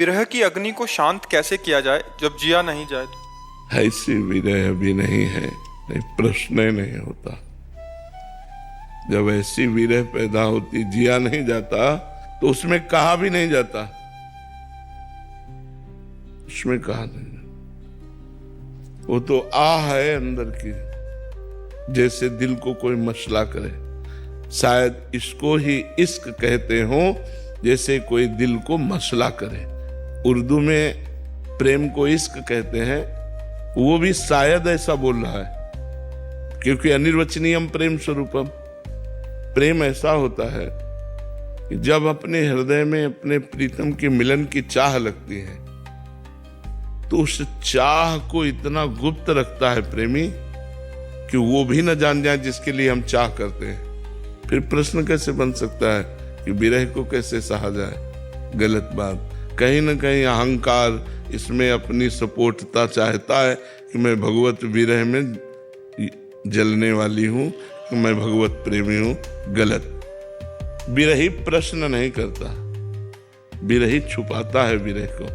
विरह की अग्नि को शांत कैसे किया जाए जब जिया नहीं जाए तो? ऐसी विरह अभी नहीं है, नहीं प्रश्न ही नहीं होता। जब ऐसी विरह पैदा होती, जिया नहीं जाता तो उसमें कहा भी नहीं जाता, उसमें कहा नहीं जाता। वो तो आह है अंदर की, जैसे दिल को कोई मसला करे। शायद इसको ही इश्क कहते हो, जैसे कोई दिल को मसला करे। उर्दू में प्रेम को इश्क कहते हैं, वो भी शायद ऐसा बोल रहा है, क्योंकि अनिर्वचनीयम प्रेम स्वरूपम। प्रेम ऐसा होता है कि जब अपने हृदय में अपने प्रीतम के मिलन की चाह लगती है, तो उस चाह को इतना गुप्त रखता है प्रेमी कि वो भी न जान जाए जिसके लिए हम चाह करते हैं। फिर प्रश्न कैसे बन सकता है कि विरह को कैसे सहा जाए? गलत बात। कहीं न कहीं अहंकार इसमें अपनी सपोर्टता चाहता है कि मैं भगवत विरह में जलने वाली हूं, कि मैं भगवत प्रेमी हूं। गलत। विरही प्रश्न नहीं करता, विरही छुपाता है विरह को।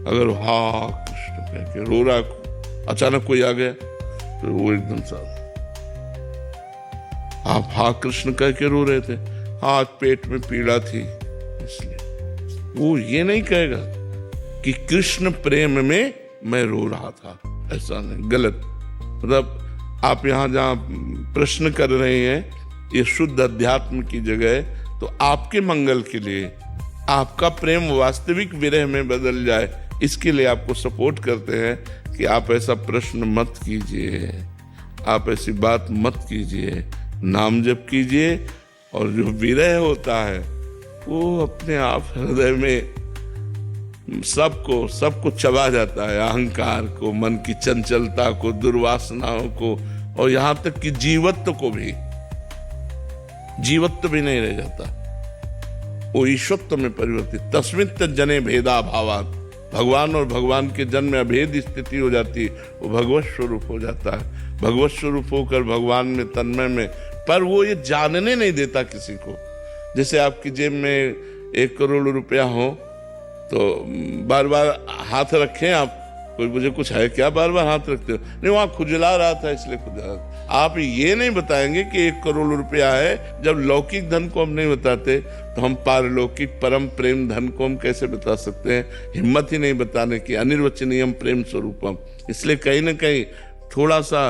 अगर हा कृष्ण कह के रो रहा, अचानक कोई आ गया तो वो एकदम साफ, आप हा कृष्ण कह के रो रहे थे, हाँ पेट में पीड़ा थी इसलिए। वो ये नहीं कहेगा कि कृष्ण प्रेम में मैं रो रहा था, ऐसा नहीं। गलत। मतलब आप यहाँ जहाँ प्रश्न कर रहे हैं, ये शुद्ध अध्यात्म की जगह है, तो आपके मंगल के लिए, आपका प्रेम वास्तविक विरह में बदल जाए, इसके लिए आपको सपोर्ट करते हैं कि आप ऐसा प्रश्न मत कीजिए, आप ऐसी बात मत कीजिए, नाम जप कीजिए। और जो विरह होता है वो अपने आप हृदय में सबको चबा जाता है, अहंकार को, मन की चंचलता को, दुर्वासनाओं को, और यहां तक कि जीवत्व को भी। जीवत्व भी नहीं रह जाता, वो ईश्वत्व में परिवर्तित। तस्मित जने भेदा भावात, भगवान और भगवान के जन्म में अभेद स्थिति हो जाती है, वो भगवत स्वरूप हो जाता है। भगवत स्वरूप होकर भगवान में, तन्मय में, पर वो ये जानने नहीं देता किसी को। जैसे आपकी जेब में 1 करोड़ रुपया हो तो बार बार हाथ रखें आप, कोई मुझे कुछ है क्या बार बार हाथ रखते हो? नहीं, वहां खुजला रहा था इसलिए खुजला। आप ये नहीं बताएंगे कि 1 करोड़ रुपया है। जब लौकिक धन को हम नहीं बताते तो हम पारलौकिक परम प्रेम धन को हम कैसे बता सकते हैं? हिम्मत ही नहीं बताने की। अनिर्वचनीयम प्रेम स्वरूपम। इसलिए कहीं ना कहीं थोड़ा सा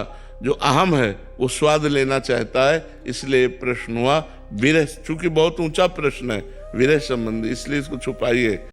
जो अहम है वो स्वाद लेना चाहता है, इसलिए प्रश्न हुआ विरह। चूंकि बहुत ऊंचा प्रश्न है विरह संबंधी, इसलिए इसको छुपाइए।